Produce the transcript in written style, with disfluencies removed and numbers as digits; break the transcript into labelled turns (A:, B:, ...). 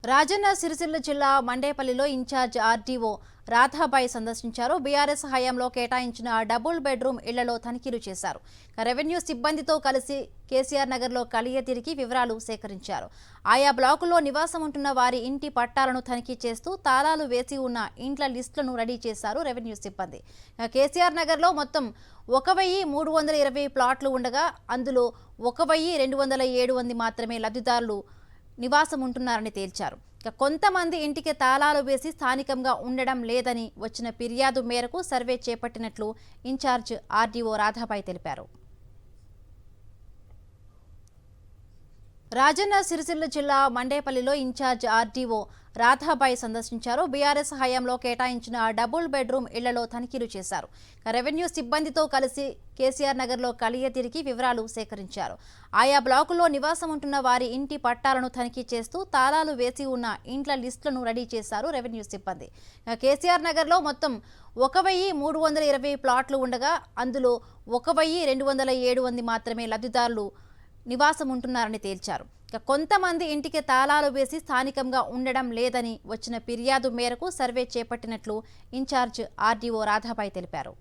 A: రాజన్న సిరిసిల్ల జిల్లా మండేపల్లిలో incharge RDO Radhabai సందర్శించారు. BRS హయాంలో కేటాయించిన డబుల్ బెడ్రూమ్ ఇళ్లలో తనిఖీలు చేశారు. రెవెన్యూ సిబ్బందితో కలిసి కేసీఆర్ నగర్లో కలియ తిరిగి వివరాలు సేకరించారు. ఆయా బ్లాకుల్లో నివాసం ఉంటున్న వారి ఇంటి పట్టాలను తనిఖీ చేస్తూ తాళాలు వేసి ఉన్న ఇంట్ల లిస్టులను రెడీ చేశారు రెవెన్యూ సిబ్బంది. కేసీఆర్ నగర్లో మొత్తం 1320 ప్లాట్లు ఉండగా అందులో 1207 మాత్రమే లబ్ధిదారులు నివాసం ఉంటున్నారని తేల్చారు. కొంతమంది ఇంటికి తాళాలు వేసి స్థానికంగా ఉండడం లేదని వచ్చిన ఫిర్యాదు మేరకు సర్వే చేపట్టినట్లు ఇన్ఛార్జ్ ఆర్డీఓ రాధాబాయి తెలిపారు. రాజన్న సిరిసిల్ల జిల్లా మండేపల్లిలో ఇన్ఛార్జ్ ఆర్డీఓ రాధాబాయి సందర్శించారు. బీఆర్ఎస్ హయాంలో కేటాయించిన డబుల్ బెడ్రూమ్ ఇళ్లలో తనిఖీలు చేశారు. రెవెన్యూ సిబ్బందితో కలిసి కేసీఆర్ నగర్లో కలియ తిరిగి వివరాలు సేకరించారు. ఆయా బ్లాకుల్లో నివాసం ఉంటున్న వారి ఇంటి పట్టాలను తనిఖీ చేస్తూ తాళాలు వేసి ఉన్న ఇంట్ల లిస్టులను రెడీ చేశారు రెవెన్యూ సిబ్బంది. కేసీఆర్ నగర్లో మొత్తం 1320 ప్లాట్లు ఉండగా అందులో 1207 మాత్రమే లబ్ధిదారులు నివాసం ఉంటున్నారని తేల్చారు. కొంతమంది ఇంటికి తాళాలు వేసి స్థానికంగా ఉండడం లేదని వచ్చిన ఫిర్యాదు మేరకు సర్వే చేపట్టినట్లు ఇన్ఛార్జ్ ఆర్డీఓ రాధాబాయి తెలిపారు.